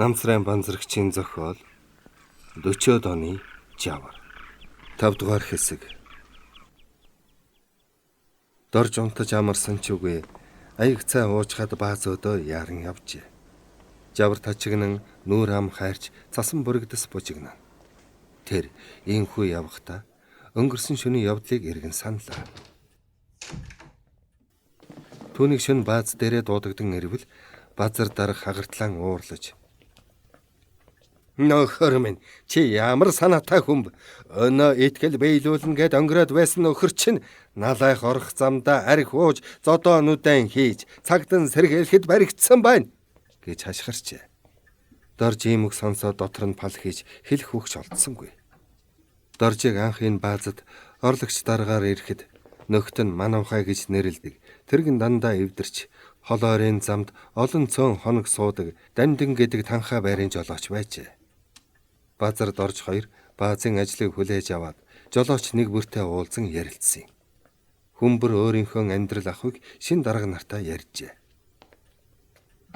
Намсрын банзрагчийн зохиол 40-од оны Жавар 5 дугаар хэсэг. Дорж унтаж амарсан ч үгүй аяг цай уужхад бааз өдөө яран явжээ. Жавар тачигнан нүүр ам хайрч цасан бүрэгдэс бужигнаа. Тэр инхүү явхдаа өнгөрсөн шөнийн явдлыг эргэн саналаа. Түүнийг шөнө бааз дээрээ дуудагдан ирвэл базар дарах хагартлан уурлаж: "Нөхөр минь, чи ямар санаатай хүн бэ? Өнөө итгэл биелүүлнэ гэд өнгөрөөд байсан нөхөр чинь налайх орох замдаа арх ууж, зодоо нүдэн хийж, цагдан сэргээлэхэд баригдсан байна" гэж хашгирчээ. Дорж ийм үг сонсоод дотор нь пал хийж хэлэх үгч олдсонгүй. Доржийг анх энэ баазад орлогч даргаар ирэхэд нөхд нь манавхай гэж нэрлэдэг. Тэргэн дандаа эвдэрч холоорын замд олон цөөн хоног суудаг Дамдин гэдэг танхаа байрын жолооч байжээ. Базард орж хоёр баазын ажлыг хүлээж аваад жолооч нэг бүртээ уулзан ярилцсан. Хүмбэр өөрийнхөө амьдрал ахуйг шин дарга нартаа ярьжээ.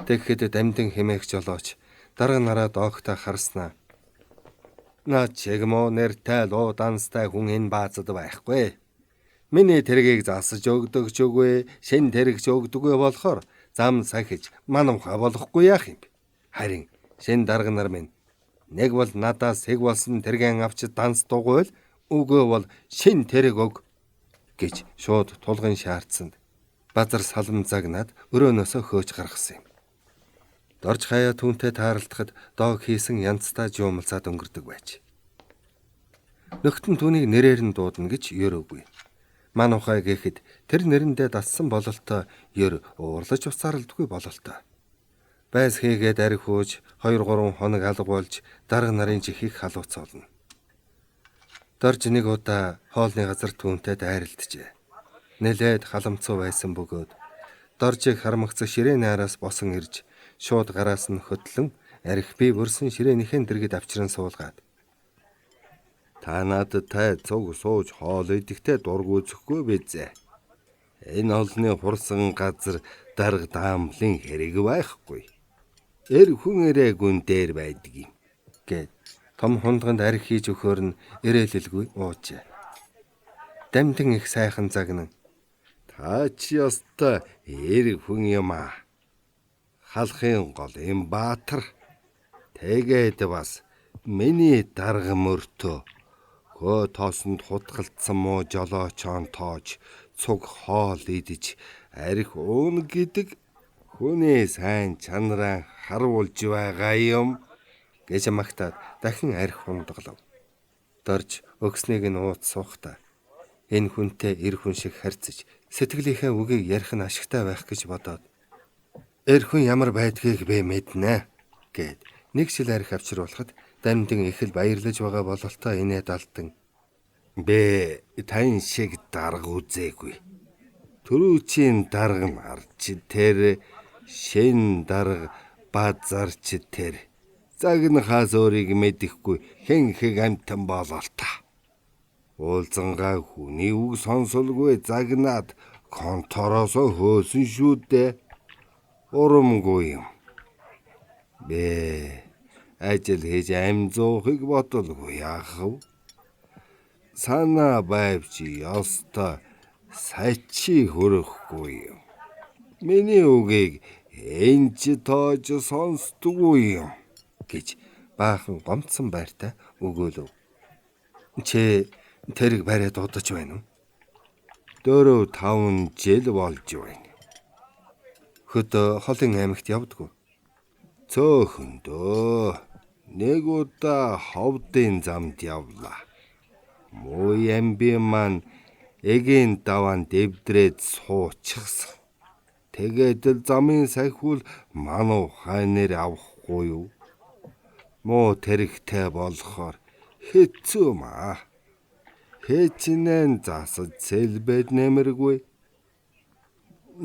Тэгэхэд Дамдин хэмээх жолооч дарга нараа доогтаа харснаа: "Наа чигмо нэртэй луу данстай хүн энэ баазад байхгүй. Миний тэргийг засаж өгдөг ч үгүй, шин тэрэгч өгдөггүй болохоор зам сахиж манамхай болохгүй яах юм бэ? Харин шин дарга нар минь нэг бол надаас сэг болсон тэргэн авч данс дугуйл, үгүй бол шин тэрэг өг" гэж шууд тулгын шаардсанд базар салам загнаад өрөөнөөсөө хөөж гаргасан юм. Дорж хаяа түүнтэй тааралдахад доог хийсэн янзтай жуумалцаад өнгөрдөг байж. Нөхтөн түүнийг нэрээр нь дуудана гэж ерөөгүй. Манухай гэхэд тэр нэрэндээ дассан бололтой ер уурлаж уцаарлдаггүй бололтой. Байс хийгээд арх ууж 2-3 хоног алга болж дарга нарын чихийг халууцуулна. Дорж нэг удаа хоолны газар түүнтэй дайралджээ. Нэлээд халамцуу байсан бөгөөд Доржийг хармагцах ширээн араас босон ирж шууд гараас нь хөдлөн арх бие бүрсэн ширээнийхэн дэргэд авчран суулгаад: "Та надад цуг сууж хоол идэхтэй дург үзэхгүй бизээ. Энэ олны хурсан газар дарга даамлын хэрэг байхгүй. Хүн ирээгүй дээр байдаг юм" гэд том хундганд арх хийж өгөхөөр нь ирээлэлгүй уужээ. Дамдин их сайхан загнан: "Та чи ёстой хүн юм аа. Халахын гол юм баатар. Тэгээд бас миний дарга мөртөө хөө тоосонд хутгалтсан муу жолоочоон тоож цуг хоол идэж арх уун гэдэг хүний сайн чанараа харуулж байгаа юм" гэж магтаад дахин арх хундаглав. Дорж өгснийг нь ууц суухтаа энэ хүнтэй эр хүн шиг харьцаж сэтгэлийнхээ үгийг ярих нь ашигтай байх гэж бодоод: "Эр хүн ямар байдгийг би мэднэ" гэд нэг шил арх авчруулахад Дамдин их л баярлаж байгаа бололтой инээд алдан: "Бэ тань шиг дарга үзээгүй. Төрүүчийн дарга нарч тэр, шин дарга базарч тэр, загнахаас өөрийг мэдэхгүй хэн хэг амтан бололтой. Уулзангаа хүний үг сонсолгүй загнаад контороосоо хөөсөн шүү дээ. Урамгүй юм. Бэ ажил хийж амзуухыг бодолгүй яах вэ? Санаа байвч ёстой сачи хөрөхгүй юм. Миний үгийг энч тоож сонсдгүй юм" гэж баахан гомдсон байртай өгөөлөв. "Чи тэрэг бариад дуудаж байна уу?" "4-5 жил болж байна." "Хөдөө холын аймагт явдггүй?" "Цөөхөндөө нэг удаа ховдын замд явлаа. Муу ямби маань эгийн даваан дэвдрээд суучихсан. Тэгээд л замын сахиул мануухай нэр авахгүй юу? Муу тэрэгтэй болохоор хэцүү маа. Хэчнээн засаж сэлбэд нэмэргүй.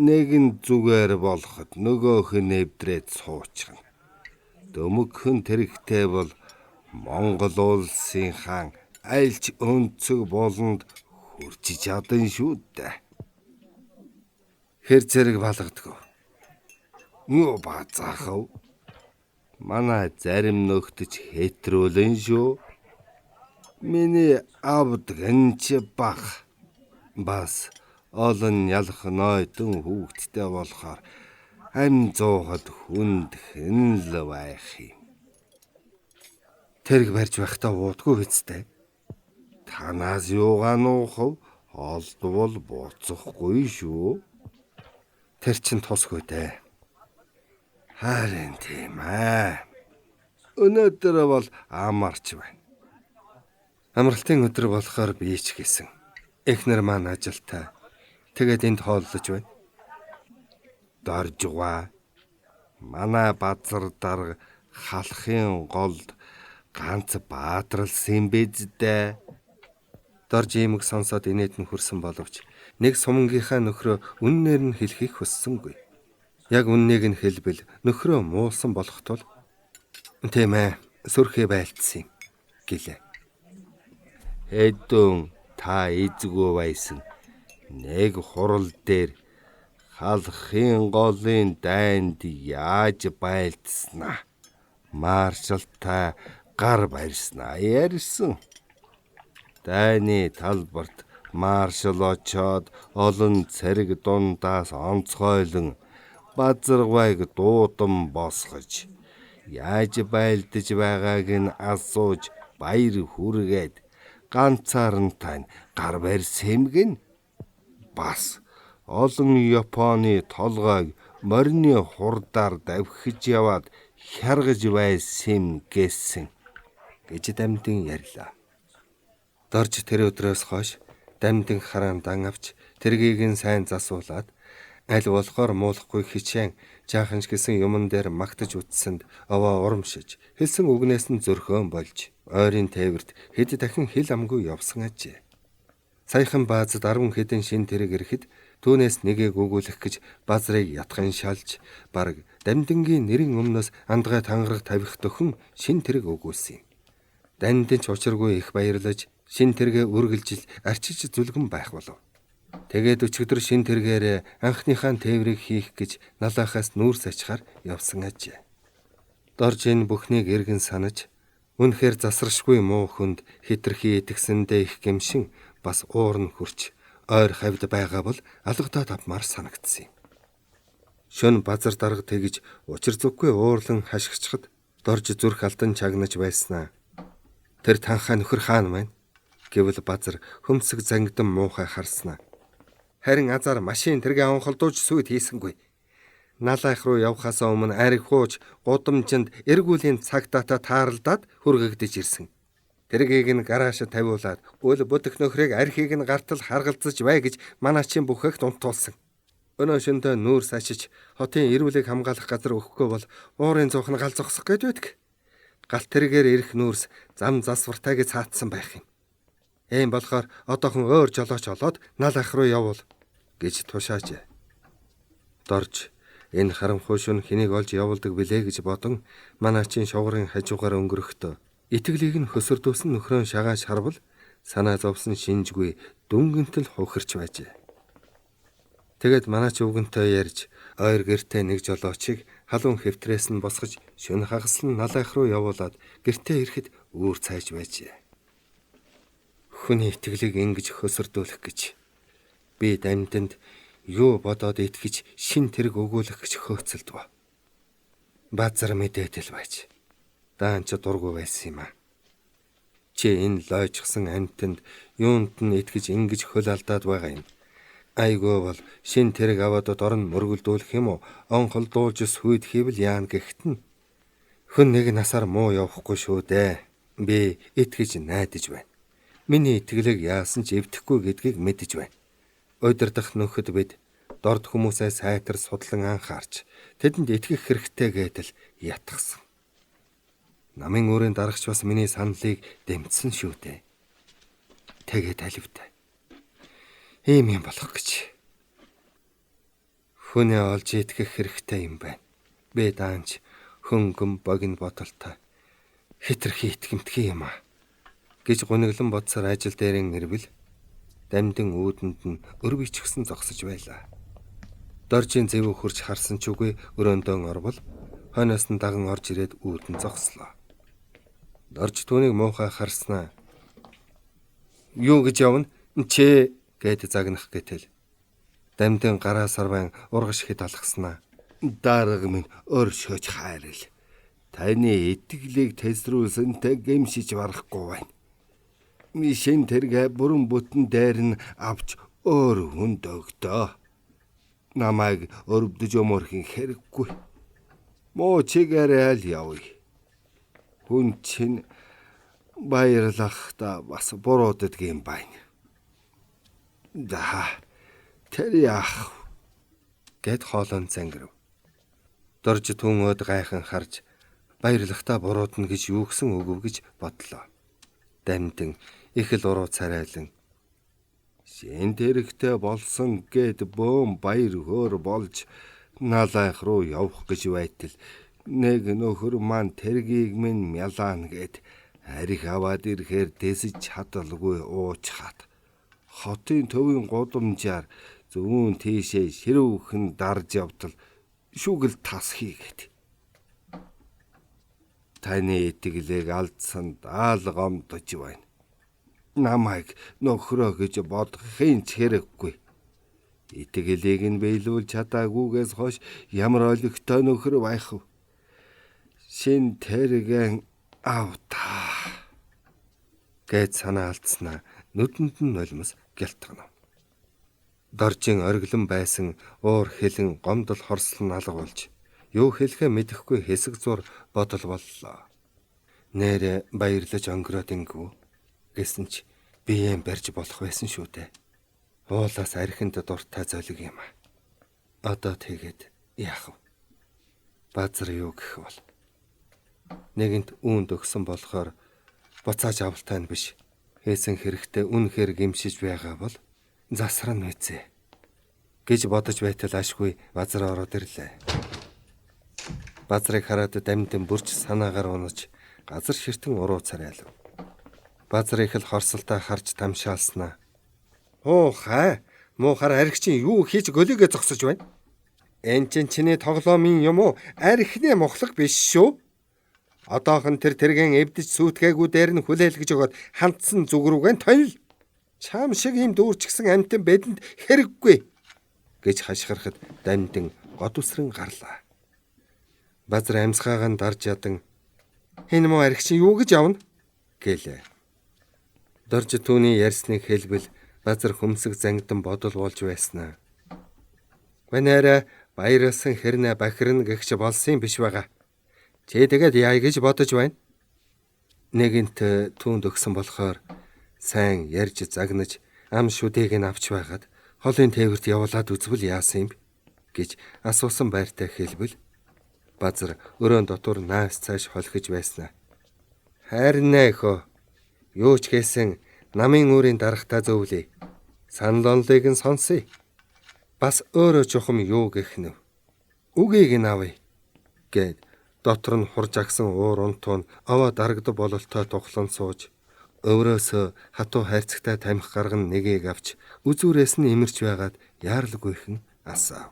Нэг нь зүгээр болоход нөгөөх нь эвдрээд суучихна. Дөмөгхөн тэрэгтэй бол Монгол улсын хаан альч өнцөг болонд хүрч чадан шүү дээ." "Хэр зэрэг балгадгүй?" "Юу базаахав? Манай зарим нөхдөж хэтрүүлэн шүү. Миний авд гэнч бах. Бас олон ялах нойтон хүүхдтэй болохоор амь зуухад хүндхэн л байх юм. Тэрг барьж байхдаа уудгүй хэцтэй. Танаас юугаа нуухав? Олдвол буцахгүй шүү. Тэр чин тусгүй дээ. Харин тийм ээ. Өнөөдөр бол амарч байна. Амралтын өдөр болохоор би ч гэсэн. Эхнэр маань ажилтаа. Тэгээд энд хооллож байна. Доржгаа. Манай базар дарга халахын голд ганц баатралсан биз дээ. Дорж иймэг сонсоод инээд нь хүрсэн боловч нэг сумангийнхаа нөхрөө үннээр нь хэлхийг хүссэнгүй. Яг үннийг нь хэлбэл нөхрөө муусан болох тул тийм ээ сүрхээ байлцсан гэлээ. Эдэн та эзгүй байсан. Нэг хурал дээр халахын голын дайнд яаж байлцснаа. Маршалтай гар барьснаа ярьсан. Дайны талбарт маршал очоод олон цэрэг дундаас онцгойлон базаргайг дуудан босгож яаж байлдаж байгааг нь асууж баяр хүргээд ганцаарн тань гар барьсан гин. Бас олон Японы толгойг морины хурдаар давхиж яваад хяргаж байсан гэсэн гэж Дамдин ярьлаа. Дорж тэр өдрөөс хойш Дамдин хараандан авч тэргийг нь сайн засуулаад аль болохоор муулахгүй хичээн жаахан ч гэсэн юмн дээр магтаж үтсэнд овоо урамшиж хэлсэн үгнээс нь зөрхөөн болж ойрын тээвэрт хэд дахин хэл амгүй явсан ажээ. Саяхан баазад 10 хэдэн шин тэрэг ирэхэд түүнээс нэгийг өгүүлэх гэж базрыг ятхан шалж бараг Дамдингийн нэрийн өмнөөс андгай тангараг тавих дөхөн шин тэрэг өгүүлсэн юм. Дамдин ч учиргүй их баярлаж шин тэрэгэ үргэлжил арчиж зүлгэн байх болов. Тэгээд өчигдөр шин тэргээр анхныхаа тээврийг хийх гэж налаахаас нүүр сачхаар явсан ажээ. Дорж энэ бүхнийг эргэн санаж үнэхээр засаршгүй муу хүнд хитрхи итгэсэндээ их гэмшин бас уур нь хүрч ойр хавьд байгаа бол алгадаад авмаар санагдсан юм. Шөн базар дарга тэгж учир зүггүй уурлан хашгичхад Дорж зүрх алдан чагнаж байснаа. Тэр танхаа нөхөр хаан маань гэвэл базар хөмсөг зангидан муухай харснаа. Харин азар машин тэргээ онхолдууж сүйд хийсэнгүй. Налайх руу явхаас өмнө ариг хууч гудамжинд эргүүлийн цагтаатаа тааралдаад хүргэгдэж ирсэн. Тэргийг нь гараашд тавиулаад үл бүдэх нөхрийг архийг нь гартал харгалзаж бай гэж манаачин бүхэхт унтуулсан. Өнөө шөндөө нүүр сачиж хотын эрүүлийг хамгаалах газар өгөхгүй бол уурын зуух нь гал зогсох гээд байдаг. Галт тэргээр ирэх нүүрс зам засвартайг цаатсан байх юм. Ийм болохоор одоохон өөр жолооч олоод налайх руу явуул гэж тушаажээ. Дорж энэ харамхуй шөнө хэнийг олж явуулдаг билээ гэж бодон манаачин шугарын хажуугаар өнгөрөхдөө итгэлийг нь хөсөрдөөсөн нөхрөө шагааж харвал санаа зовсон шинжгүй дүнгэнтэл хухирч байжээ. Тэгэд манаач өвгөнтэй ярьж ойр гэртээ нэг жолоочийг халуун хэвтрээс нь босгож шөнө хагаслан налайх руу явуулаад гэртээ ирэхэд үүр цайж байжээ. Хүний итгэлийг ингэж хөсөрдүүлэх гэж би Дамдинд юу бодоод итгэж шин тэрэг өгүүлэх гэж хөөцөлдөө. Базар мэдээдэл байж даанч дургүй байсан юм а. Чи энэ лойчсон амьтанд юунд нь итгэж ингэж хөл алдаад байгаа юм. Айгүй бол шин тэрэг аваад дорн мөргөлдүүлэх юм уу? Онхолдуулж сүйд хийвэл яан гэхт нь. Хүн нэг насаар муу явахгүй шүү дээ. Би итгэж найдаж байна. Миний итгэлийг яасан ч эвдэхгүй гэдгийг мэдэж байна. Удирдах нөхөд бид дорд хүмүүсээ сайтар судлан анхаарч тэдэнд итгэх хэрэгтэй гэдэл ятгсан. Намын өөрийн дарагч бас миний саналыг дэмжсэн шүү дээ. Тэгээд аливтай. Ийм юм болох гэж. Хүнээ олж итгэх хэрэгтэй юм байна. Би даанч хөнгөн богино бодолтой хитрхи итгэмтгий юм а гэж гуниглан бодсоор ажил дээрэн ирвэл Дамдин үүдэнд нь өргөйчгсөн зогсож байлаа. Доржийн зэвүү хурж харсан ч үгүй өрөөндөө орвол Хойноос нь даган орж ирээд үүдэн зогслоо. Дорж түүнийг муухай харснаа. Юу гэж явна? Чи гэд загнах гэтэл дамдын гараа сарвайн ургаш хэд алхаснаа. Дарга минь өршөөж хайрал. Таны итгэлийг тесрүүлсэнтэй гэмшиж барахгүй байна. Мишин тэргээ бүрэн бүтэн дээр нь авч өөр хүнд өгдөө. Намайг өрөвдөж өмөрхийн хэрэггүй. Муу чигээрээ аль явъя. Хүн чинь баярлахдаа бас бурууддаг юм байна. Да тэр яах гэд хоолон зангирв. Дорж түүнөөд гайхан харж баярлахдаа буруудна гэж юу гсэн өгөв гэж бодлоо. Дамдин их л уруу царайлан шин тэрэгтэй болсон гэд бөөм баяр хөөр болж налайх руу явах гэж байтал нэг нөхөр маань тэргийг минь мялаан гэд арих аваад ирэхээр дэсэж чадалгүй уучхаад хотын төвийн гудамжаар зүүн тийшээ ширүүхэн дарж явтал шүгэл тас хийгээд таны итгэлийг алдсан даал гомдож байна. Намайг нөхрөө гэж бодохын ч хэрэггүй. Итгэлийг нь биелүүлж чадаагүйгээс хойш ямар олигтой нөхөр байх вэ? Шин тэргэн авта гэд санаа алдснаа нүдэнд нь нулимс гялтгана. Доржин ориглон байсан уур хилэн гомдол хорслон алга болж юу хэлэхээ мэдэхгүй хэсэг зур бодол боллоо. Нэрэ баярлаж өнгөрөөд ингүү гэсэн ч биеэм барьж болох байсан шүү дээ. Уулаас архинд дуртай золиг юм а. Одоо тэгээд яах вэ? Базар юу гэх бол? Нэгэнт үүнд өгсөн болохоор буцааж авалтай нь биш. Хийсэн хэрэгтэй үнэхээр гимшиж байгаа бол засран үзээ гэж бодож байтал ашгүй базар ороод ирлээ. Базрыг хараад дамдын бүрч санаагаар унаж газар ширтэн уруу царайлав. Базар их л хорсолтой харж тамшаалснаа. Хаа, муухар архичин юу хийж гөлөөгөө зогсож байна? Энд чинь чиний тоглоомын юм уу? Архины мохлог биш шүү. Одоохон тэр тэргэн эвдэж сүйтгээгүү дээр нь хүлээлгэж өгöd хандсан зүгрүүгэн тонил. Чам шиг юм дүүрчгсэн амтэн бидэнд хэрэггүй гэж хашгирахад дамдин год үсрэн гарлаа. Базар амьсгаагаан дарж ядан энэ муу архичин юу гэж явна гэлээ. Дорж түүний ярьсныг хэлбэл базар хөмсөг зангидан бодол болж байснаа. Гэнээрэ баярлсан хэрнээ бахирна гэгч болсон биш байгаа. Чи тэгээд яа гэж бодож байна? Нэгэнт түүнд өгсөн болохоор сайн ярьж загнаж ам шүдээг нь авч байгаад холын тээвэрт явуулаад үзвэл яасан юм гэж асуусан байртай хэлбэл базар өрөөнд дотор наас цааш холхиж байснаа. Харин нөхөө юу ч гэсэн намын үүрийн дарахтаа зөвлөе. Санал онолыг нь сонсъё. Бас өөрөө чухам юу гэх нь. Үгийг нь авъя гэд дотор нь хурж агсан уур унтуун аваа дарагдав бололтой тухлан сууж өврөөсөө хатуу хайрцагтай тамхи гарган нэгийг авч үзүүрээс нь имэрч байгаад яарлгүйхэн асаав.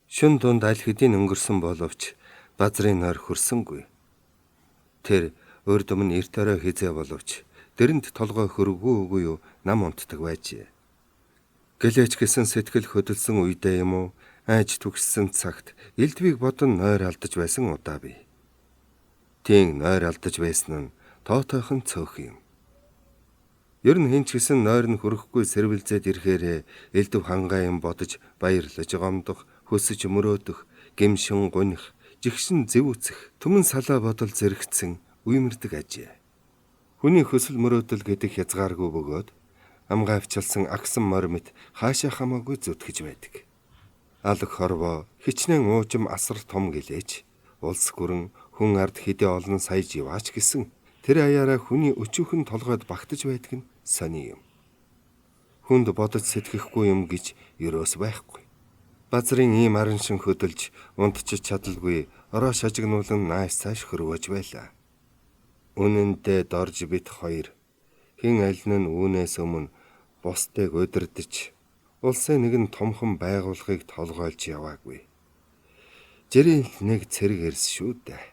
Шүн дунд аль хэдийн өнгөрсөн боловч базрын нойр хөрсөнгүй. Тэр урд өмнө эрт орой хизээ боловч дэрэнд толгой хөргөө үгүй юу нам унтдаг байжээ. Гэлээч гэсэн сэтгэл хөдөлсөн үедээ юм уу айж түгссэн цагт элдвийг бодон нойр алдаж байсан удаа бий. Тийм нойр алдаж байсан нь тоотойхон цөөх юм. Ер нь хинч гэсэн нойр нь хөрөхгүй сэрвэлзээд ирэхээрээ элдв хангаа юм бодож баярлаж гомдох, хөсөж мөрөөдөх, гимшин гуних, жигшин зэв үцэх, түмэн салаа бодол зэрэгцэн үемэрдэг ажээ. Хүний хөсөл мөрөөдөл гэдэг хязгааргүй бөгөөд амгаа авчилсан агсан морь мэт хаашаа хамаагүй зүтгэж байдаг. Алг хорвоо хичнээн уужим асар том гэлээч улс гүрэн хүн ард хэдий олон сая живаач гэсэн тэр аяараа хүний өчүүхэн толгойд багтаж байдаг нь сони юм. Хүнд бодож сэтгэхгүй юм гэж ерөөс байхгүй. Базрын ийм аран шин хөдөлж унтчих чадалгүй ороо шажигнуулан нааш цааш хөрвөөж байлаа. Үнэндээ дорж бит хоёр хэн аль нь үүнээс өмнө бусдыг удирдах улсын нэгэн томхон байгууллагыг толгойлж яваагүй. Жирийн нэг цэрэг ирс шүү дээ.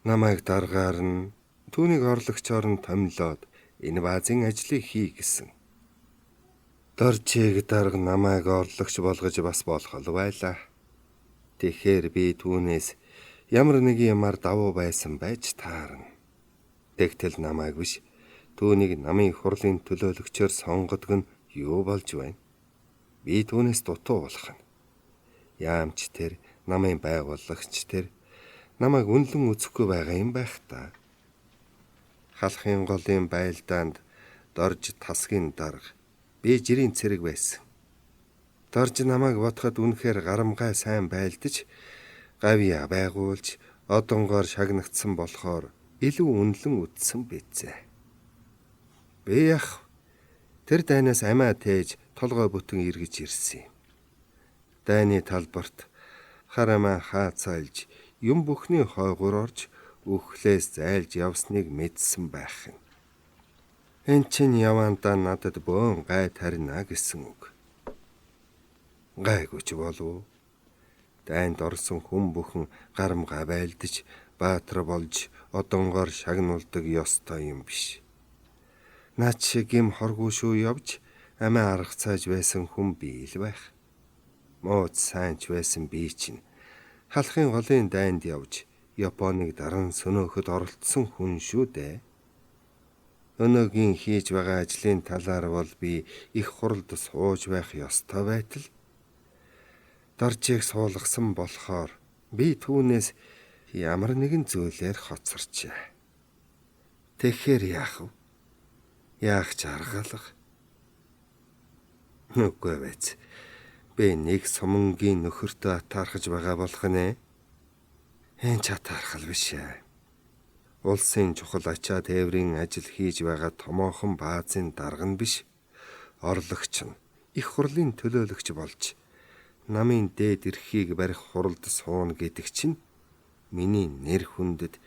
Намайг даргаарна, түүнийг орлогчоор нь томилоод энэ баазын ажлыг хий гэсэн. Доржийг дарга намайг орлогч болгож бас болох л байлаа. Тэгэхээр би түүнээс ямар нэг юмар давуу байсан байж таарна. Тэгтэл намайг биш, түүнийг намын хурлын төлөөлөгчөөр сонгодог нь юу болж байна? Би түүнээс дутуу болох нь. Яамч тэр, намын байгуулагч тэр, намайг үнэлэн үзэхгүй байгаа юм байх та. Халахын голын байлдаанд Дорж тасгийн дарга, би жирийн цэрэг байсан. Дорж намайг бодоход үнэхээр гарамгай сайн байлдаж, гавья байгуулж, одонгоор шагнагдсан болохоор илүү үнэлэн үзсэн бизээ. Би яах, тэр дайнаас амиа тээж толгой бүтэн эргэж ирсэн юм. Дайны талбарт харамаа хаацайлж, юм бүхний хойгуур орж, үхлээс зайлж явсныг мэдсэн байх юм. Эн чин явандаа надад бөөн гай тарина гэсэн үг. Гайгүй ч болов. Дайнд орсон хүн бүхэн гарамгай байлдаж, баатар болж, одонгоор шагнуулдаг ёстой юм биш. Наад шиг юм хоргүй шүү явж, амиа аргацааж байсан хүн би л байх. Мууд сайн ч байсан би чинь халахын голын дайнд явж Японыг даран сөнөөхөд оролцсон хүн шүү дээ. Өнөөгийн хийж байгаа ажлын талаар бол би их хурлд сууж байх ёстой байтал Доржийг суулгасан болохоор би түүнээс ямар нэгэн зүйлээр хоцорчээ. Тэгэхээр яах вэ? Яах ч аргалах. Нүггүй байц. Би нэг сумангийн нөхөртөө атаархаж байгаа болох нэ. Энэ ч атаархал биш ээ. Улсын чухал ачаа тээврийн ажил хийж байгаа томоохон баазын дарга нь биш, орлогч нь их хурлын төлөөлөгч болж намын дээд эрхийг барих хуралд сууна гэдэг чинь миний нэр хүндэд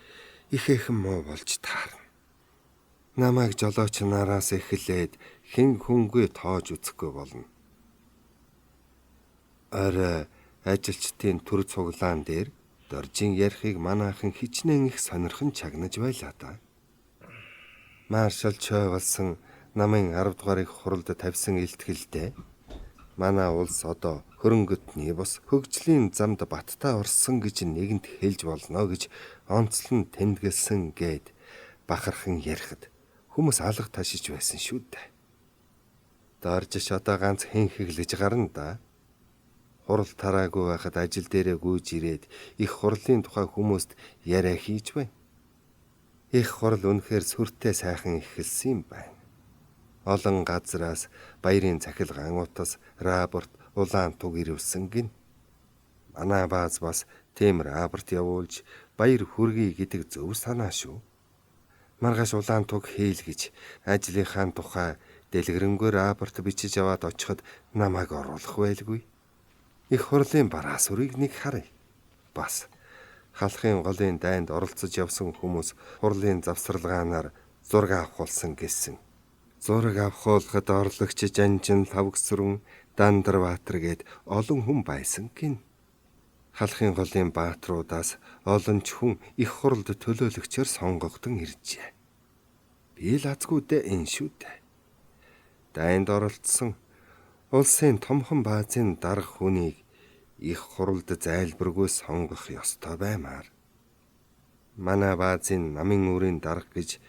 ихээхэн муу болж таарна. Намайг жолооч нараас эхлээд хэн хүнгүй тоож үзэхгүй болно. Орой ажилчдын төр цуглаан дээр Доржийн ярихыг манайхан хичнээн их сонирхон чагнаж байлаа да. Маршал Чой болсон намын 10 дугаар их хуралд тавьсан илтгэлдээ манай улс одоо хөрөнгөтний бус хөгжлийн замд баттай орсон гэж нэгэнт хэлж болно гэж онцлон тэмдэглэсэн гээд бахархан ярихад хүмүүс алга ташиж байсан шүү дээ. Дорж ч одоо ганц хэнхэглэж гарна да. Хурал тараагүй байхад ажил дээрээ гүйж ирээд их хурлын тухай хүмүүст яриа хийж байна. Их хурал үнэхээр сүртэй сайхан эхэлсэн юм байна. Олон газраас баярын цахилгаан утас, рапорт, улаан туг ирвсэн гин. Манай бааз бас тийм рапорт явуулж баяр хүргэе гэдэг зөв санаа шүү. Маргааш улаан туг хийлгэж ажлынхаа тухай дэлгэрэнгүй рапорт бичиж аваад очиход намайг оруулах байлгүй. Их хурлын бараас үрийг нэг харъя. Бас халахын голын дайнд оролцож явсан хүмүүс хурлын завсарлагаанаар зураг авахулсан гэсэн. Зураг авахуулахад орлогч Жанжин Лавгсрүн, Дандарбаатар гээд олон хүн байсан гин. Халахын голын баатруудаас олон ч хүн их хурлд төлөөлөгчөөр сонгогдсон иржээ. Би л азгүйдээ энэ шүү дээ. Дайнд оролцсон улсын томхон баазын дарга хүнийг их хуралд зайлбаргүй сонгох ёстой баймаар. Манай баазын намын үрийн дарга гэж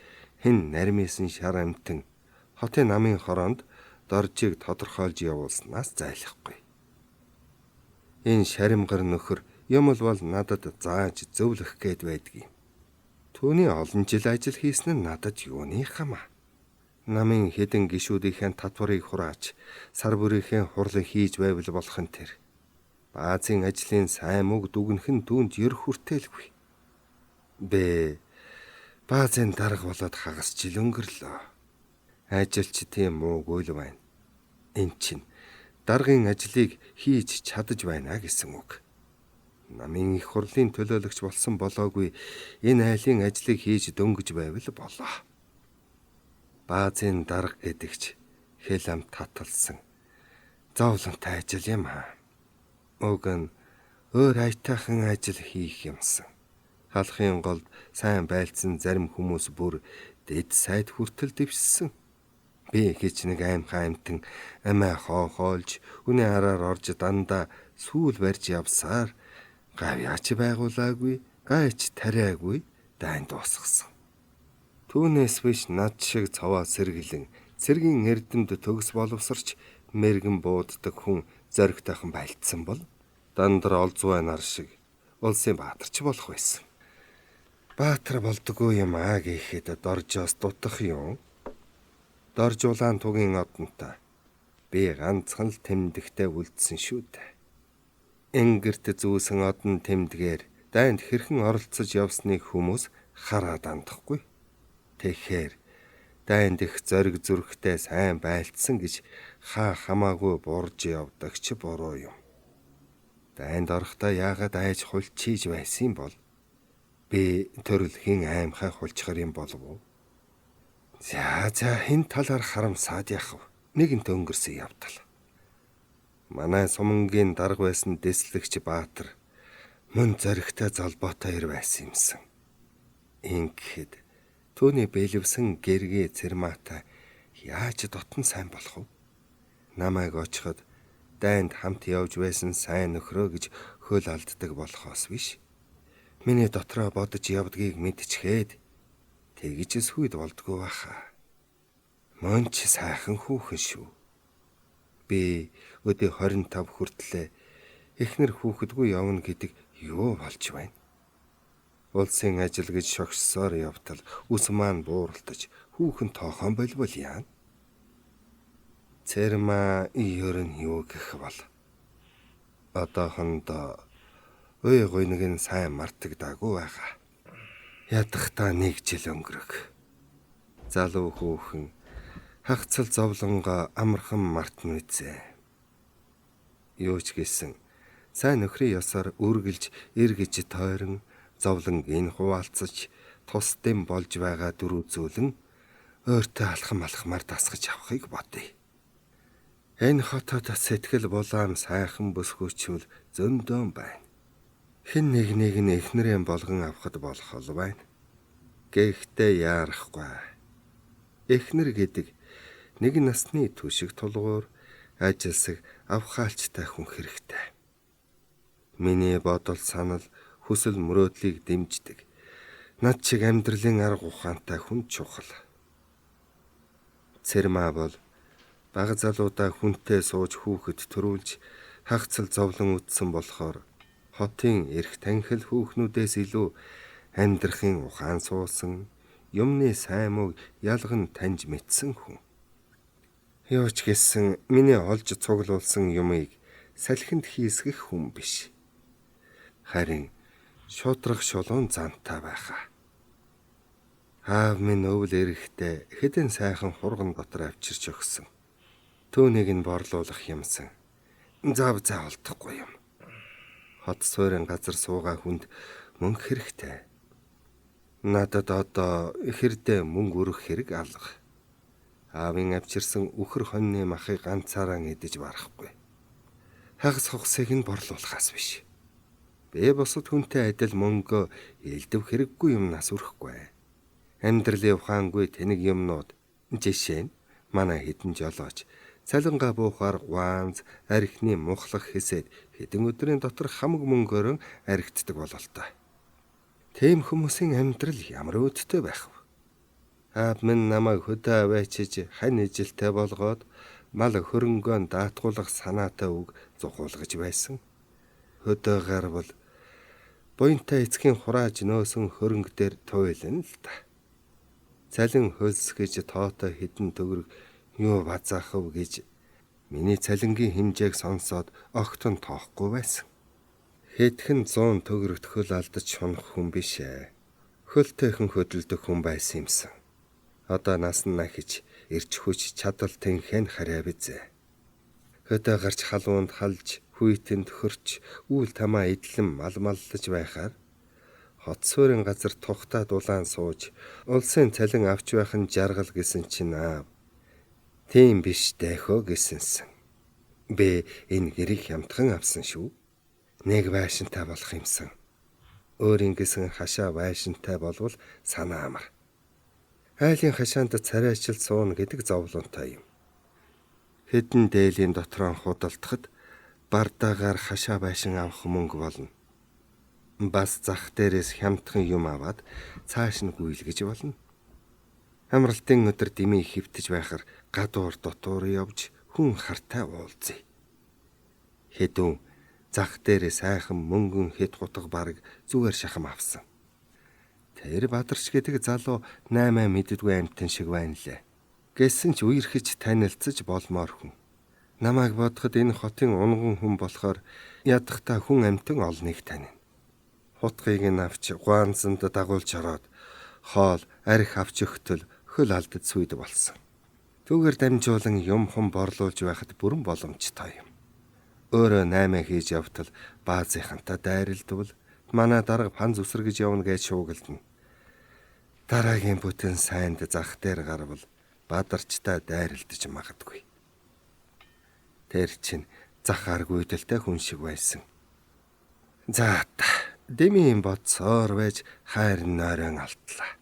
хэн нармисэн шар амтэн хотын намын хороонд Доржийг тодорхойлж явуулснаас зайлахгүй. Энэ шаримгар нөхөр юм бол надад зааж зөвлөх гээд байдгийг. Түүний олон жил ажил хийсэн нь надад юуны хамаа. Намын хэдэн гишүүдийн татварыг хураач, сар бүрийнхээ хурлыг хийж байвал болох нь тэр. Баазын ажлын сайн мөг дүгнэх нь түүнд ер хүртээлгүй. Бэ баазын дарга болоод хагас жил өнгөрлөө. Ажилч тийм муугүй л байна. Энд чинь даргын ажлыг хийж чадаж байна гэсэн үг. Намын их хурлын төлөөлөгч болсон болоогүй энэ айлын ажлыг хийж дөнгөж байвал болоо. Баазын дарга гэдэгч хэл ам таталсан зовлонтой ажил юм аа. Уг нь өөр аятайхан ажил хийх юмсан. Халахын голд сайн байлцсан зарим хүмүүс бүр дэд сайд хүртэл дэвшсэн. Би хич нэг аймхаа амтан амиа хоолж үний хараар орж дандаа сүүл барьж явсаар гавьяач байгуулаагүй, гайч тариагүй дайн дуусгасан. Түүнээс биш над шиг цаваа сэргэлэн цэргийн эрдэмд төгс боловсарч мэргэн бууддаг хүн зоригтойхон байлдсан бол дандар олзгүй нар шиг улсын баатарч болох байсан. Баатар болдгоо юм аа гэхэд доржоос дутах юм. Дорж улаан тугийн одонтой би ганцхан л тэмдэгтэй үлдсэн шүү дээ. Энгэрт зүүсэн одон тэмдгээр дайнд хэрхэн оролцож явсныг хүмүүс хараад андахгүй. Тэгэхээр дайнд их зориг зүрхтэй сайн байлцсан гэж хамаагүй бурж явдаг ч буруу юм. Дайнд орохдоо яагаад айж хулчиж байсан бол би төрөлхийн аймхай хулчхар юм болов уу? За хэн талаар харамсаад яах вэ? Нэгэнт өнгөрсөн явдал. Манай сумангийн дарга байсан дэслэгч Баатар мөн зоригтой золбоотой ир байсан юмсан. Ингэхэд түүний бэлэвсэн гэргээ цэрмаатай яаж дотн сайн болох вэ? Намайг очиход дайнд хамт явж байсан сайн нөхрөө гэж хөл алддаг болохоос биш. Миний дотроо бодож явдгийг мэдчихэд тэгж сүйд болдгоо баха. Мөн ч сайхан хүүхэн шүү. Би өдөө 25 хүртлээ эхнэр хүүхэдгүй явна гэдэг юу болж байна? Улсын ажил гэж шогссоор явтал үс маань бууралтаж хүүхэн тоохон болбол яана? Цэрмаа ер нь юу гэх бол одоохондоо ой гойныг нь сайн мартагдаагүй байгаа. Ядахтаа 1 жил өнгөрөг. Залуу хүүхэн хагцал зовлонго амархан мартна үзээ. Юу ч гэсэн сайн нөхрийн ёсоор үргэлж эргэж тойрон зовлонгийн хуваалцаж тусдим болж байгаа дөрвөн зүйлэн өөртөө алхам алхмаар дасгаж авахыг бодъё. Энэ хотод сэтгэл булаам сайхан бүсгүйчүүл зөндөөн байна. Хэн нэг нь эхнэрийн болгон авахд болох ол байна. Гэхдээ яарахгүй. Эхнэр гэдэг нэг насны түшиг тулгуур ажилсаг авхаалчтай хүн хэрэгтэй. Миний бодол санал хүсэл мөрөөдлийг дэмждэг. Над шиг амьдралын арга ухаантай хүн чухал. Цэрмаа бол бага залуудаа хүнтэй сууж хүүхэд төрүүлж хагцал зовлон үтсэн болохоор хотын эрх танхил хүүхнүүдээс илүү амьдрахын ухаан суусан, юмны сайн мууг ялган таньж мэдсэн хүн. Юу ч гэсэн миний олж цуглуулсан юмыг салхинд хийсгэх хүн биш. Харин шудрах шулуун зантай байхаа. Аав минь өвөл эрэхтэй хэдэн сайхан хурган дотор авчирч өгсөн. Түүнийг нь борлуулах юмсан. Зав олдохгүй юм. Хот суурин газар суугаа хүнд мөнгө хэрэгтэй. Надад одоо хэрдээ мөнгө өрөх хэрэг алга. Аавын авчирсан үхэр хоньны махыг ганцаараа идэж барахгүй. Хагас хогсыг нь борлуулахаас биш. Би бусад хүнтэй адил мөнгө элдв хэрэггүй юмнаас өрөхгүй. Амьдралын ухаангүй тэнэг юмнууд жишээ нь манай хідэн жолооч цалингаа буухаар гуанз архины мухлах хэсэд хэдэн өдрийн дотор хамаг мөнгөөрөн архитдаг бололтой. Тийм хүмүүсийн амьдрал ямар өөдтэй байх вэ? Аав минь намайг хөдөө аваачиж хань ижилтэй болгоод мал хөрөнгөөн даатгуулах санаатай үг зухуулгаж байсан. Хөдөөгөр бол буянтай эцгийн хурааж нөөсөн хөрөнгө дээр туйлна л та. Цалин хөлсгэж тоотой хідэн төгрөг юу базаах вэ гэж миний цалингийн хэмжээг сонсоод огтон тоохгүй байсан. Хэдхэн 100 төгрөгт хөл алдаж шунах хүн биш ээ. Хөлтэйхэн хөдөлдөг хүн байсан юмсан. Одоо нас нь нахиж ирч хүч чадал тэнхэн хараа бизээ. Хөдөө гарч халуунд халж хүйтэнд хөрч үйл тамаа идэлэн маллаж байхаар хот суурин газар тухтаа дулаан сууж улсын цалин авч байх нь жаргал гэсэн чинь аав. Тийм биш дэхөө гэсэнсэн. Би энэ гэрийг хямдхан авсан шүү. нэг байшинтай болох юмсан. Өөрийн гэсэн хашаа байшинтай болвол санаа амар. Айлын хашаанд царайчил сууна гэдэг зовлонтой юм. Хэдэн дээлийн дотроо худалдахад бардаагаар хашаа байшин авах мөнгө болно. Бас зах дээрээс хямдхан юм аваад цааш нь гүйлгэж болно. Амралтын өдөр дэмий хөвтөж байхаар гадуур дотуур явж хүн хартай уулзъя. Хэдүүн зах дээрээ сайхан мөнгөн хэд гутга бараг зүгээр шахам авсан. Тэр Бадарч гэдэг залуу 8 мэддгүй амтэн шиг байна лээ. Гэсэн ч үерхэж танилцаж болмоор хүн. Намайг бодоход энэ хотын унган хүн болохоор ядахта хүн амтэн олныг танина. Хутгийг нь авч гуанзанд дагуулж ороод хоол арх авч өгтөл хөл алдад сүйд болсон. Түүгээр дамжуулан юм хум борлуулж байхад бүрэн боломжтой юм. Өөрөө 8 хийж явтал баазынхантай дайралдвал манай дарга пан зүсэргэж явна гэж шуугилдана. Дараагийн бүтэн сайнд зах дээр гарвал Бадарчтай дайралдаж магадгүй. Тэр чинь зах аргүйдэлтэй хүн шиг байсан. За дэмийн бодсоор байж хайр нойрон алтлаа.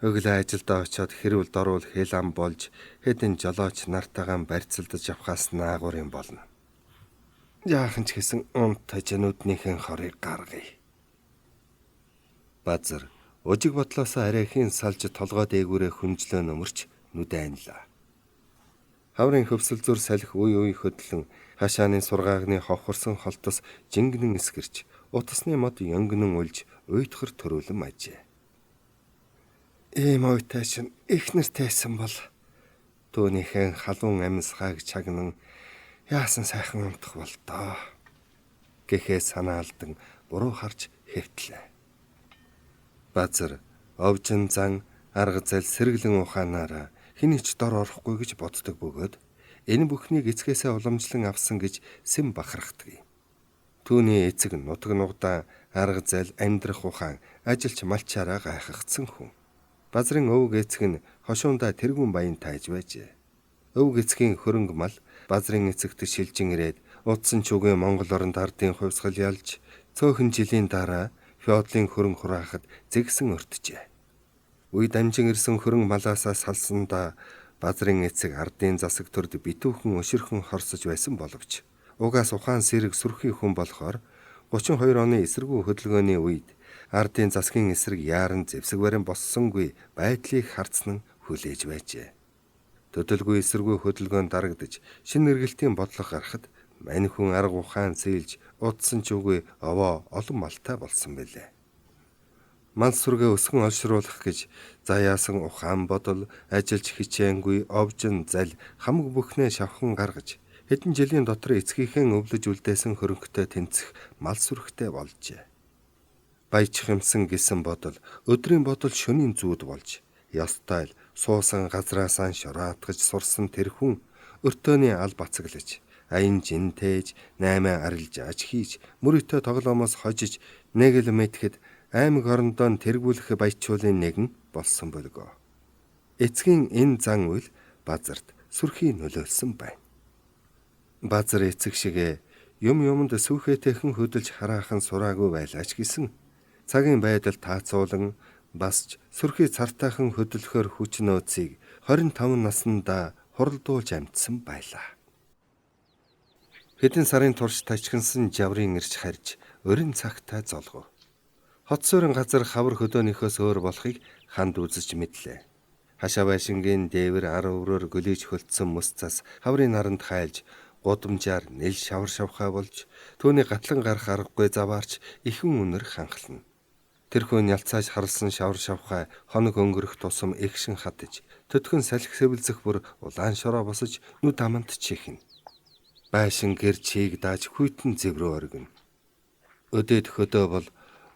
Өглөө ажилдаа очиод хэрүүл дорвол хэл ам болж хэдэн жолооч нартайгаан барьцалдаж авахаас наагур юм болно. Яахан ч гэсэн унт тажнууднийхэн хорыг гаргая. Базар ужиг бодлоосоо арайхийн салж толгой дээгүүрээ хүнжлөө нөмөрч нүдэ анлаа. Хаврын хөвсөл зүр салхи үе хөдлөн хашааны сургаагны ховхорсон холтос жингнэн эсгэрч утасны мод янгнэн өлж уйтхар төрүүлэн ажээ. Ийм уйтай шин ихнэр тайсан бол түүнийхэн халуун амьсгааг чагнан яасан сайхан унтах бол доо гэхээ санаалдан буруу харж хэвтлээ. Базар овжин зан арга зал сэргэлэн ухаанаараа хэний ч дор орохгүй гэж боддог бөгөөд энэ бүхнийг эцгээсээ уламжлан авсан гэж сэм бахархдаг юм. Түүний эцэг нутаг нугдаа арга зал амьдрах ухаан ажилч малчаараа гайхагдсан хүн. Базрын өвөг эцэг нь хошуундаа тэргүүн баян тааж байжээ. Өвөг эцгийн хөрөнгө мал Базрын эцэгт шилжин ирээд утсан чүгэн Монгол оронд ардын хувьсгал ялж цөөхөн жилийн дараа феодлын хөрөнгө хураахад зэгсэн өртжээ. Үе дамжин ирсэн хөрөнгө малаасаа салсандаа Базрын эцэг ардын засаг төрд битүүхэн өширхэн хорсож байсан боловч угаас ухаан сэрэг сүрхий хүн болохоор 32 оны эсэргүү хөдөлгөөний үед ардын засгийн эсрэг яаран зэвсэг барин боссонгүй байдлыг харцсан хүлээж байжээ. Төдөлгүй эсэргүү хөдөлгөөнд дарагдж шин эргэлтийн бодлого гарахад мань хүн арга ухаан зээлж удсан ч үгүй овоо олон малтай болсон бэлээ. Мал сүргээ өсгөн олшруулах гэж заяасан ухаан бодол ажиллаж хичээнгүй овжин зал хамаг бүхнээ шавхан гаргаж хэдэн жилийн дотор эцгийнхэн өвлөж үлдээсэн хөрөнгөтэй тэнцэх мал сүрхтэй болжээ. Баяжих юмсан гэсэн бодол өдрийн бодол шөнийн зүүд болж ёстой л суусан газраасаа шураатгаж сурсан тэр хүн өртөөний ал бацаглаж аян жинтээж 8 арилж аж хийж мөрөтөө тоглоомоос хожиж нэг л мэтгэд аймаг орондоо тэргүүлэх баячуулын нэгэн болсон бөлгөө. Эцгийн энэ зан үйл Базарт сүрхий нөлөөлсөн байна. Базар эцэг шигэ юмд сүхэтхэн хөдөлж хараахан сураагүй байлаач гэсэн цагийн байдал таацуулан басч сүрхий цартайхан хөдөлгөхөр хүч нөөцийг 25 наснда хуралдуулж амтсан байлаа. Хэдэн сарын турш тажигнсан жаврын ирж харж өрин цагтай золгов. Хот суурин газар хавар хөдөөнийхөөс өөр болохыг ханд үзэж мэдлээ. Хашаа байшингийн дээвэр ар өврөөр гөлөж хөлдсөн мөс цас хаврын наранд хайлж гудамжаар нэл шавар шавхаа болж түүний гатлан гарах аргагүй заваарч ихэн үнэр ханхална. Тэрхүү нялцааж харлсан шавар шавхаа хоног өнгөрөх тусам эгшин хатаж төдхөн салхи сэвэлзэх бүр улаан шороо босож нүд аманд чихнэ. Байшин гэр чийг дааж хүйтэн зэврөө оргино. Өдөөд хөдөө бол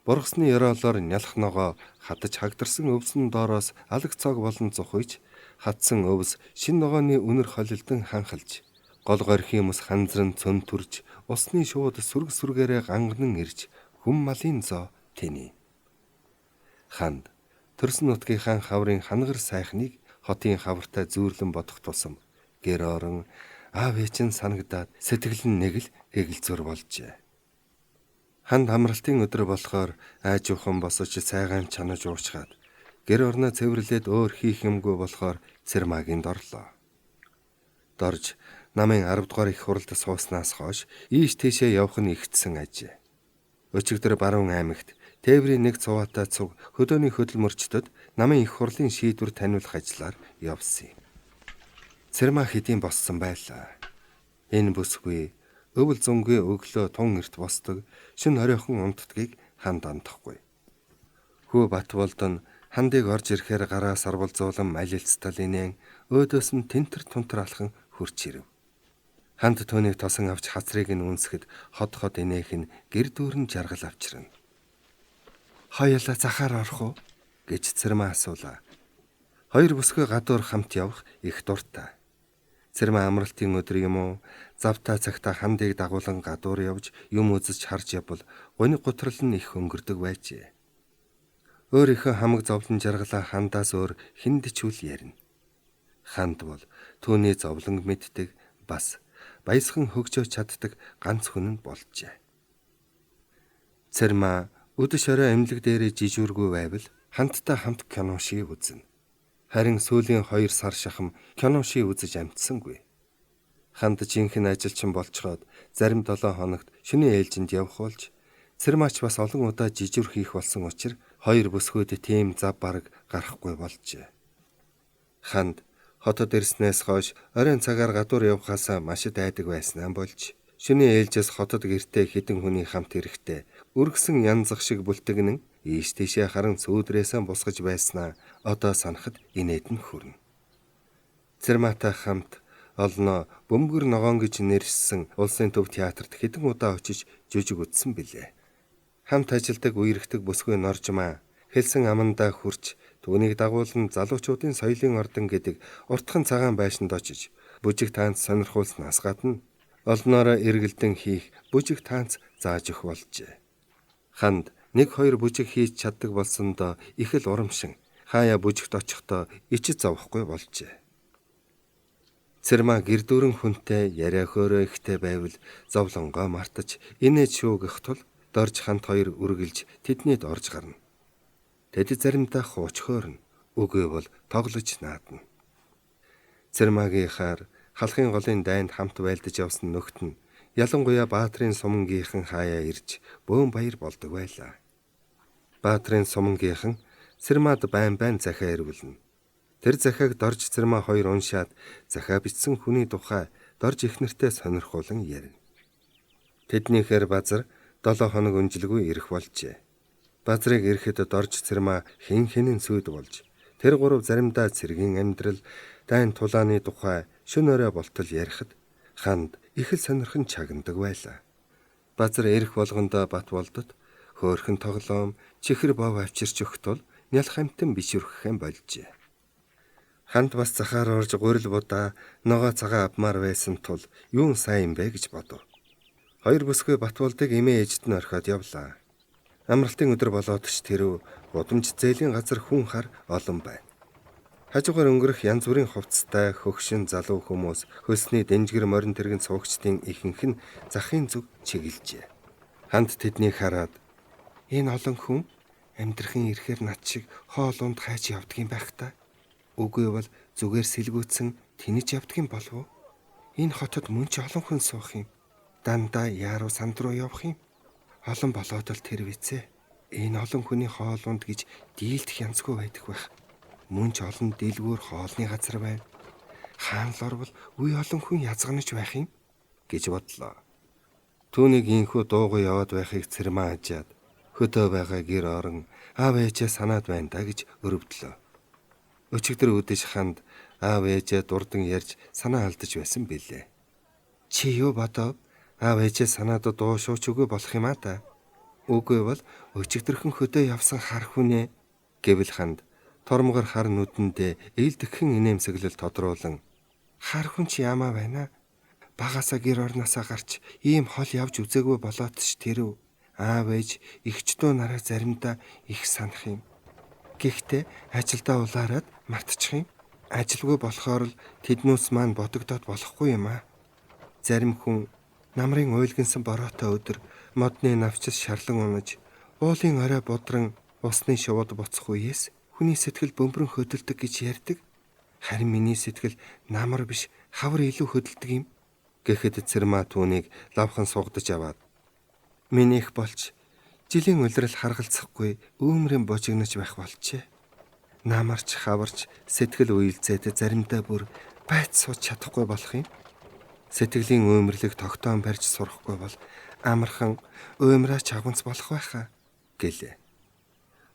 бургасны ёроолоор нялх ногоо хатаж хагдарсан өвсөн доороос алаг цог болон зухиж хатсан өвс шин ногооны үнэр холилдон ханхалж гол горхийн мус ханзран цөн төрж усны шууд сүрг сүргээрээ ганганан ирж хүм малын зоо тэний. Ханд төрсөн нутгийнхаа хаврын хангар сайхныг хотын хавртай зүүрлэн бодох тусам гэр орон аав ээжин санагдаад сэтгэл нь нэг л гэгэлзүр болжээ. Ханд амралтын өдөр болохоор айжуухан босож сайгаан чанаж уучгаад гэр орноо цэвэрлээд өөр хийх юмгүй болохоор Цэрмаагийн дорлоо. Дорж намын 10 дугаар их хуралд сууснаас хойш ийш тийшээ явах нь игдсэн ажээ. Өчигдөр баруун аймагт тээврийн нэг цуваатай цуг хөдөөний хөдөлмөрчдөд намын их хурлын шийдвэр таниулах ажлаар явсан юм. Цэрмаа хэдийн боссон байлаа. Энэ бүсгүй өвөл зөнгийн өглөө тун эрт босдог, шин оройхон унтдгийг ханд андахгүй. Хүү Батболд нь хандыг орж ирэхээр гараа сарвалзуулан малилцтал инээн өөдөөс нь тентэр тунтар алхан хурч ирэв. Ханд түүнийг тосон авч хацрыг нь үнсгэд ход ход инээх нь гэр дүүрэн жаргал авчирна. Хоёулаа захаар орох уу гэж Цэрмаа асуулаа. Хоёр бүсгүй гадуур хамт явах их дуртай. Цэрмаа амралтын өдөр юм уу, завтаа цагтаа хандыг дагуулan гадуур явж юм үзэж харж явбал гуниг гутрал нь их өнгөрдөг байжээ. Өөрийнхөө хамаг зовлон жаргалаа хандаас өөр хэнд ч үл ярина. Ханд бол түүний зовлонг мэддэг, бас баясхан хөгжөөж чаддаг ганц хүн нь болжээ. Цэрмаа өдөш орой эмнэлэг дээрээ жижүүргүй байвал хандтай хамт кино ший үзнэ. Харин сүүлийн 2 сар шахам кино ший үзэж амтсангүй. Ханд жинхэнэ ажилчин болцоход зарим 7 хоногт шөнийн ээлжинд явх болж Цэрмаач бас олон удаа жижүүр хийх болсон учраас 2 бүсгүйд тийм зав бараг гарахгүй болжээ. Ханд хотод ирснээс хойш оройн цагаар гадуур явхаасаа маш дайдаг байснаа болж шөнийн ээлжээс хотод гэртээ хэдэн хүний хамт ирэхдээ үргэсэн янзах шиг бүлтэгнэн ийш тийшээ харан сүүдрээсээ босгож байснаа одоо санахад инээд нь хүрнэ. Цэрмаатай хамт олноо бөмбөр ногоон гэж нэрссэн улсын төв театрт хэдэн удаа очиж жүжиг үзсэн билээ. Хамт ажилдаг үерхдэг бүсгүй Норжмаа хэлсэн амандаа хүрч түүнийг дагуулan залуучуудын соёлын ордон гэдэг уртхан цагаан байшинд очиж бүжиг таанц сонирхуулснаас гадна олноороо эргэлдэн хийх бүжиг таанц зааж өгөх болжээ. Ханд 1-2 бүжиг хийж чаддаг болсондоо их л урамшин хаяа бүжигт очихдоо ичиж зовхгүй болжээ. Цэрмаа гэр дүүрэн хүнтэй яриа хөөрөө ихтэй байвал зовлонгоо мартаж инээж шүүгэх тул дорж ханд 2 үргэлж тэднийд орж гарна. Тэд заримдаа хууч хөөрнө, үгүй бол тоглож наадна. Цэрмаагийнхаар халахын голын дайнд хамт байлдаж явсан нөхд нь ялангуяа Баатрын сумангийнхан хаяа ирж бөөн баяр болдог байлаа. Баатрын сумангийнхан Цэрмаад байн захиа ирвэлнэ. Тэр захиаг дорж Цэрмаа 2 уншаад захиа бичсэн хүний тухай дорж их нэртэй сонирхуулан ярина. Тэднийхээр базар 7 хоног өнжилгүй ирэх болжээ. Базрыг ирэхэд дорж Цэрмаа хин сүйд болж тэр 3 заримдаа цэргийн амьдрал, дайн тулааны тухай шөнө өрөө болтол ярихад ханд их л сонирхон чагнадаг байлаа. Базар ирэх болгондоо Батболдод хөөрхөн тоглоом, чихэр бов авчирч өгөх тул нялх амтан бишүрххэн болжээ. Ханд бас захаар орж гурил будаа ногоо цагаан авмаар байсан тул юун сайн юм бэ гэж бодов. 2 бүсгүй Батболдыг эмээ ээжд нь орхиод явлаа. Амралтын өдөр болоод ч тэрв гудамж зээлийн газар хүн хар олон байна. Хажуугаар өнгөрөх янз бүрийн хувцастай хөгшин залуу хүмүүс хөлсний дэнжгэр морин тэрэгэн цуугчдын ихэнх нь захын зүг чиглэжээ. Ханд тэднийг хараад энэ олон хүн амьдрахын ирэхээр над шиг хоол унд хайж явдгийн байх та. Үгүй бол зүгээр сэлгүүцэн тэнэж явдгийн болов уу? Энэ хотод мөн ч олон хүн суух юм. Дандаа яаруу санд руу явах юм. Олон болоод л тэр вэцээ. Энэ олон хүний хоол унд гэж дийлдэх янзгүй байдаг байх. Мөн ч олон дэлгүүр хоолны газар байна. Хаан л орвол үе олон хүн язганаж байх юм гэж бодлоо. Түүнийг инхүү дуугүй яваад байхыг Цэрмаа хажаад хөдөө байгаа гэр орон аав ээжээ санаад байна да гэж өрөвдлөө. Өчигдөр үдэж ханд аав ээжээ дурдан ярьж санаа алдаж байсан билээ. Чи юу бодов? Аав ээжээ санаад дуу шууч үгүй болох юм аа та. Үгүй бол өчигдөрхөн хөдөө явсан хар хүнээ гэвэл ханд тормгор хар нүдэндээ ээлдэгхэн инээмсэглэл тодруулан хар хүн чи ямаа байна? Багасаа гэр орноосоо гарч ийм хол явж үзээгүй болоод ч тэрв аав ээж эгчдөө нараа заримдаа их санах юм. Гэхдээ ажилдаа улаарад мартчих юм. Ажилгүй болохоор л тэднүүс маань бодогдоод болохгүй юм аа. Зарим хүн Намрын уйлгинсан бороотой өдөр модны навчис шарлан унаж, уулын орой бодрон усны шувууд буцах үеэс хүний сэтгэл бөмбөрөн хөдөлдөг гэж ярьдаг. Харин миний сэтгэл намар биш хавар илүү хөдөлдөг юм. Гэхэд Цэрмаа түүнийг лавхан сугдаж аваад минийх болж жилийн улирал харгалзахгүй өөмрийн божигнож байх болжээ. Намарч хаварч сэтгэл уйлзээд заримдаа бүр байц сууж чадахгүй болох юм. Сэтгэлийн өөмрлөг тогтоон барьж сурахгүй бол амархан өөмраач агунц болох байхаа гэлээ.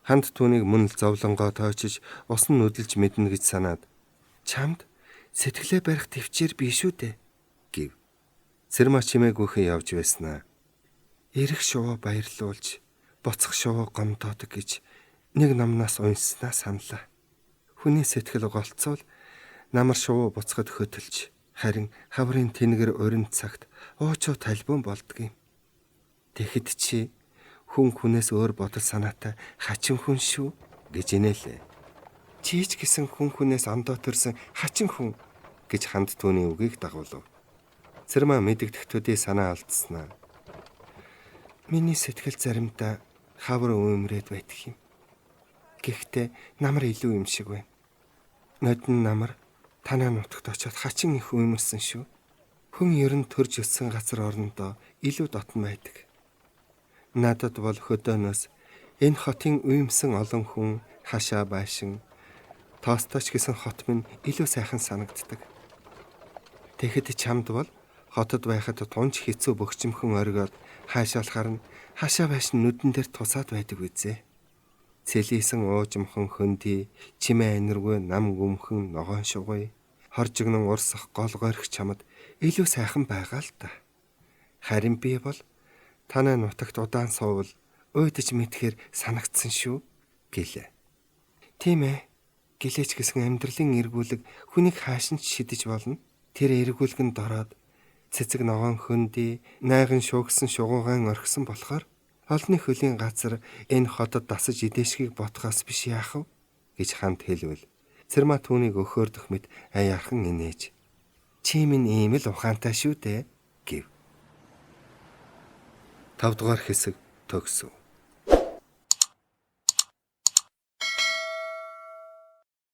Ханд түүнийг мөн л зовлонгоо тоочиж усан нүдэлж мэднэ гэж санаад чамд сэтгэлээ барих төвчээр бий шүү дээ гэв. Цэрмаа чимээгүйхэн явж байснаа. Ирэх шувуу баярлуулж боцох шувуу гомдоодог гэж нэг номноос унснаа саналаа. Хүний сэтгэл голцвол намар шувуу буцахад хөтөлж харин хаврын тэнгэр урин цагт уучуу талбун болдгийм. Тэгэхэд чи хүн хүнээс өөр бодол санаатай хачин хүн шүү гэж инээлээ. Чийч гэсэн хүн хүнээс ондоо төрсөн хачин хүн гэж ханд түүний үгийг дагуулв. Цэрмаа мэдэгдэх төдий санаа алдснаа. Миний сэтгэл заримдаа хавар өөмрөөд байдаг юм. Гэхдээ намар илүү юм шиг байна. Нодон намар танаа нутагт очиод хачин их өөмөрсөн шүү. Хүн ер нь төрж өссөн газар орондоо илүү дотн байдаг. Надад бол хөдөөнөөс энэ хотын уймсан олон хүн хашаа байшин Тосточ гэсэн хот минь илүү сайхан санагддаг. Тэгэхэд чамд бол хотод байхад тунч хэцүү бөхчмхөн оргиод хаашаалахаар нь хашаа байшин нүдэн дээр тусаад байдаг үзээ. Цэлийсэн уужмхан хөндөй, чимээ энэргүй нам гүмхэн ногоон шугуй, хоржигнон урсах гол горих чамд илүү сайхан байгаа л та. Харин би бол танай нутагт удаан суувал уйдаж мэдхээр санагдсан шүү гэлээ. Тийм ээ. Гэлээч гэсэн амьдралын эргүүлэг хүнийг хаашин ч шидэж болно. Тэр эргүүлэг нь дороод цэцэг ногоон хөндөй, найган шуугсан шугуугаан орхисон болохоор олны хөлийн газар энэ хотод дасаж идээшгийг ботхоос биш яах вэ гэж ханд хэлвэл Цэрмаа түүнийг өхөөрдөх мэт аяархан инээж чи минь ийм л ухаантай шүү дээ гэв. 5 дугаар хэсэг төгсөв.